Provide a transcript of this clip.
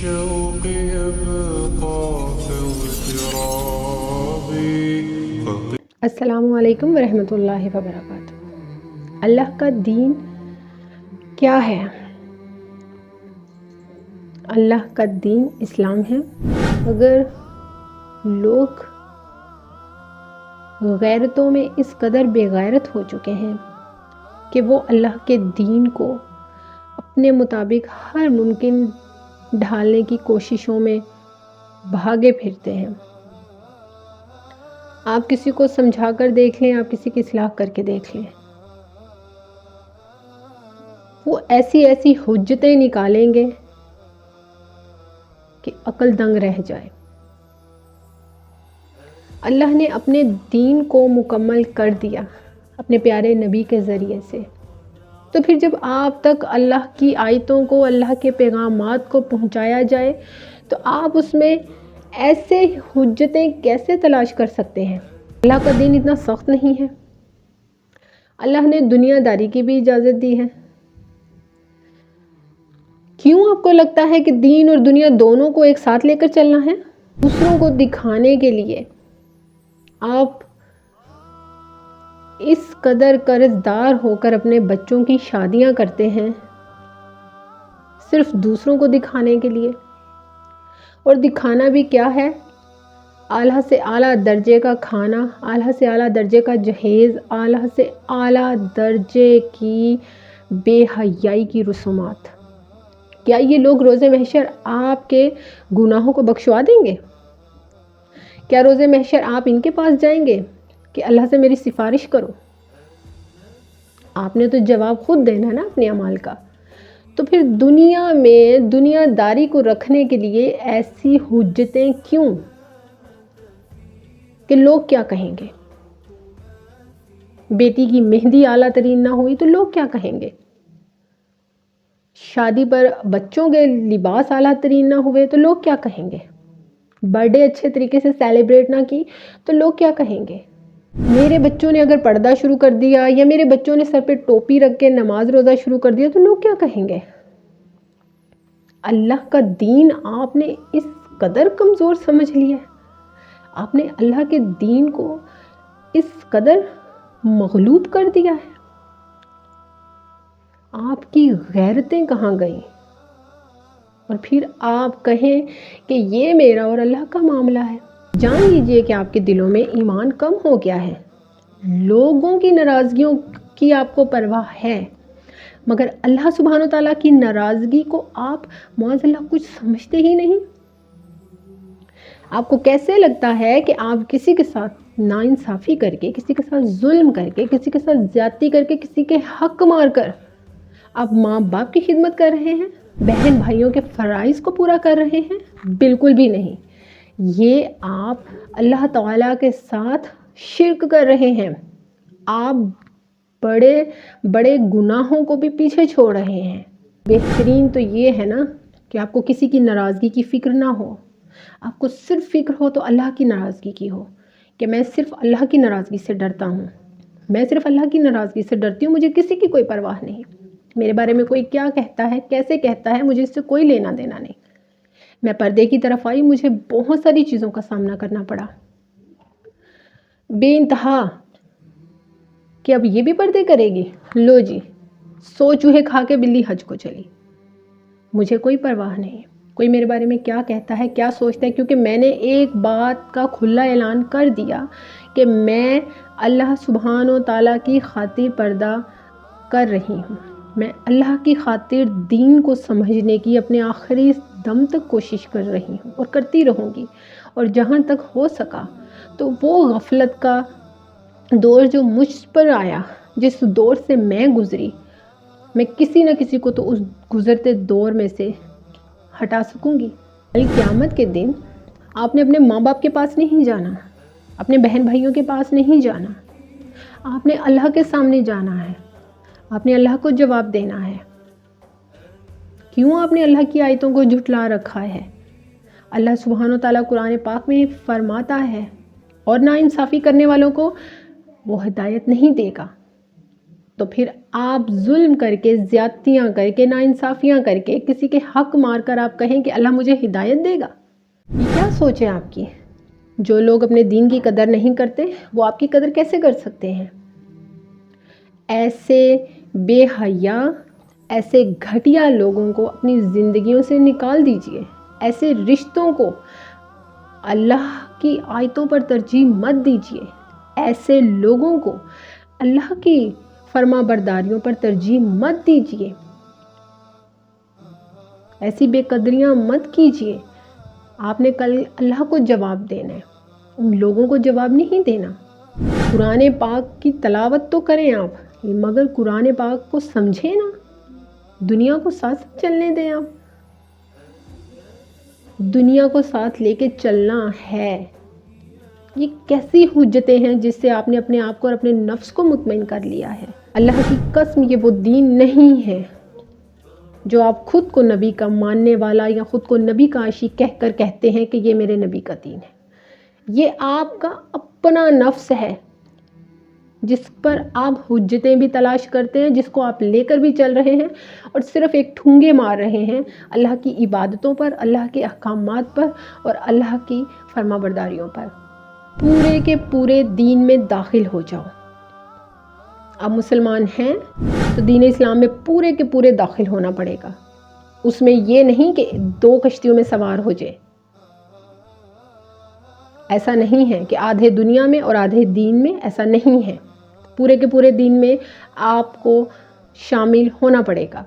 الشوق يبقى في اغترابي السلام علیکم ورحمۃ اللہ وبرکاتہ۔ اللہ کا دین کیا ہے؟ اللہ کا دین اسلام ہے۔ اگر لوگ غیرتوں میں اس قدر بے غیرت ہو چکے ہیں کہ وہ اللہ کے دین کو اپنے مطابق ہر ممکن ڈھالنے کی کوششوں میں بھاگے پھرتے ہیں، آپ کسی کو سمجھا کر دیکھ لیں، آپ کسی کی اصلاح کر کے دیکھ لیں، وہ ایسی حجتیں نکالیں گے کہ عقل دنگ رہ جائے۔ اللہ نے اپنے دین کو مکمل کر دیا اپنے پیارے نبی کے ذریعے سے، تو پھر جب آپ تک اللہ کی آیتوں کو، اللہ کے پیغامات کو پہنچایا جائے تو آپ اس میں ایسے حجتیں کیسے تلاش کر سکتے ہیں؟ اللہ کا دین اتنا سخت نہیں ہے۔ اللہ نے دنیا داری کی بھی اجازت دی ہے۔ کیوں آپ کو لگتا ہے کہ دین اور دنیا دونوں کو ایک ساتھ لے کر چلنا ہے؟ دوسروں کو دکھانے کے لیے آپ اس قدر قرض دار ہو کر اپنے بچوں کی شادیاں کرتے ہیں، صرف دوسروں کو دکھانے کے لیے۔ اور دکھانا بھی کیا ہے؟ اعلیٰ سے اعلیٰ درجے کا کھانا، اعلیٰ سے اعلیٰ درجے کا جہیز، اعلیٰ سے اعلیٰ درجے کی بے حیائی کی رسومات۔ کیا یہ لوگ روز محشر آپ کے گناہوں کو بخشوا دیں گے؟ کیا روز محشر آپ ان کے پاس جائیں گے کہ اللہ سے میری سفارش کرو؟ آپ نے تو جواب خود دینا نا اپنے اعمال کا۔ تو پھر دنیا میں دنیا داری کو رکھنے کے لیے ایسی حجتیں کیوں کہ لوگ کیا کہیں گے؟ بیٹی کی مہندی اعلیٰ ترین نہ ہوئی تو لوگ کیا کہیں گے؟ شادی پر بچوں کے لباس اعلیٰ ترین نہ ہوئے تو لوگ کیا کہیں گے؟ برتھ ڈے اچھے طریقے سے سیلیبریٹ نہ کی تو لوگ کیا کہیں گے؟ میرے بچوں نے اگر پردہ شروع کر دیا یا میرے بچوں نے سر پہ ٹوپی رکھ کے نماز روزہ شروع کر دیا تو لوگ کیا کہیں گے؟ اللہ کا دین آپ نے اس قدر کمزور سمجھ لیا ہے، آپ نے اللہ کے دین کو اس قدر مغلوب کر دیا ہے۔ آپ کی غیرتیں کہاں گئیں؟ اور پھر آپ کہیں کہ یہ میرا اور اللہ کا معاملہ ہے۔ جان لیجئے کہ آپ کے دلوں میں ایمان کم ہو گیا ہے، لوگوں کی ناراضگیوں کی آپ کو پرواہ ہے، مگر اللہ سبحانہ وتعالیٰ کی ناراضگی کو آپ معاذ اللہ کچھ سمجھتے ہی نہیں۔ آپ کو کیسے لگتا ہے کہ آپ کسی کے ساتھ ناانصافی کر کے، کسی کے ساتھ ظلم کر کے، کسی کے ساتھ زیادتی کر کے، کسی کے حق مار کر آپ ماں باپ کی خدمت کر رہے ہیں، بہن بھائیوں کے فرائض کو پورا کر رہے ہیں؟ بالکل بھی نہیں۔ یہ آپ اللہ تعالیٰ کے ساتھ شرک کر رہے ہیں۔ آپ بڑے بڑے گناہوں کو بھی پیچھے چھوڑ رہے ہیں۔ بہترین تو یہ ہے نا کہ آپ کو کسی کی ناراضگی کی فکر نہ ہو، آپ کو صرف فکر ہو تو اللہ کی ناراضگی کی ہو، کہ میں صرف اللہ کی ناراضگی سے ڈرتا ہوں، میں صرف اللہ کی ناراضگی سے ڈرتی ہوں، مجھے کسی کی کوئی پرواہ نہیں، میرے بارے میں کوئی کیا کہتا ہے، کیسے کہتا ہے، مجھے اس سے کوئی لینا دینا نہیں۔ میں پردے کی طرف آئی، مجھے بہت ساری چیزوں کا سامنا کرنا پڑا، بے انتہا، کہ اب یہ بھی پردے کرے گی، لو جی 100 چوہے کھا کے بلی حج کو چلی۔ مجھے کوئی پرواہ نہیں، کوئی میرے بارے میں کیا کہتا ہے، کیا سوچتا ہے، کیونکہ میں نے ایک بات کا کھلا اعلان کر دیا کہ میں اللہ سبحانہ و تعالیٰ کی خاطر پردہ کر رہی ہوں، میں اللہ کی خاطر دین کو سمجھنے کی اپنے آخری دم تک کوشش کر رہی ہوں اور کرتی رہوں گی، اور جہاں تک ہو سکا تو وہ غفلت کا دور جو مجھ پر آیا، جس دور سے میں گزری، میں کسی نہ کسی کو تو اس گزرتے دور میں سے ہٹا سکوں گی۔ کل قیامت کے دن آپ نے اپنے ماں باپ کے پاس نہیں جانا، اپنے بہن بھائیوں کے پاس نہیں جانا، آپ نے اللہ کے سامنے جانا ہے، آپ نے اللہ کو جواب دینا ہے۔ کیوں آپ نے اللہ کی آیتوں کو جھٹلا رکھا ہے؟ اللہ سبحانہ وتعالیٰ قرآن پاک میں فرماتا ہے، اور ناانصافی کرنے والوں کو وہ ہدایت نہیں دے گا۔ تو پھر آپ ظلم کر کے، زیادتیاں کر کے، ناانصافیاں کر کے، کسی کے حق مار کر آپ کہیں کہ اللہ مجھے ہدایت دے گا؟ یہ کیا سوچ ہے آپ کی؟ جو لوگ اپنے دین کی قدر نہیں کرتے وہ آپ کی قدر کیسے کر سکتے ہیں؟ ایسے بے حیا، ایسے گھٹیا لوگوں کو اپنی زندگیوں سے نکال دیجئے۔ ایسے رشتوں کو اللہ کی آیتوں پر ترجیح مت دیجئے۔ ایسے لوگوں کو اللہ کی فرما برداریوں پر ترجیح مت دیجئے۔ ایسی بے قدریاں مت کیجئے۔ آپ نے کل اللہ کو جواب دینا ہے، ان لوگوں کو جواب نہیں دینا۔ قرآن پاک کی تلاوت تو کریں آپ، مگر قرآن پاک کو سمجھیں نا، دنیا کو ساتھ چلنے دیں۔ آپ دنیا کو ساتھ لے کے چلنا ہے۔ یہ کیسی حجتیں ہیں جس سے آپ نے اپنے آپ کو اور اپنے نفس کو مطمئن کر لیا ہے؟ اللہ کی قسم یہ وہ دین نہیں ہے جو آپ خود کو نبی کا ماننے والا یا خود کو نبی کا عاشق کہہ کر کہتے ہیں کہ یہ میرے نبی کا دین ہے۔ یہ آپ کا اپنا نفس ہے جس پر آپ حجتیں بھی تلاش کرتے ہیں، جس کو آپ لے کر بھی چل رہے ہیں اور صرف ایک ٹھونگے مار رہے ہیں اللہ کی عبادتوں پر، اللہ کے احکامات پر اور اللہ کی فرما برداریوں پر۔ پورے کے پورے دین میں داخل ہو جاؤ۔ آپ مسلمان ہیں تو دین اسلام میں پورے کے پورے داخل ہونا پڑے گا۔ اس میں یہ نہیں کہ 2 کشتیوں میں سوار ہو جائے۔ ایسا نہیں ہے کہ آدھے دنیا میں اور آدھے دین میں، ایسا نہیں ہے۔ پورے کے پورے دین میں آپ کو شامل ہونا پڑے گا۔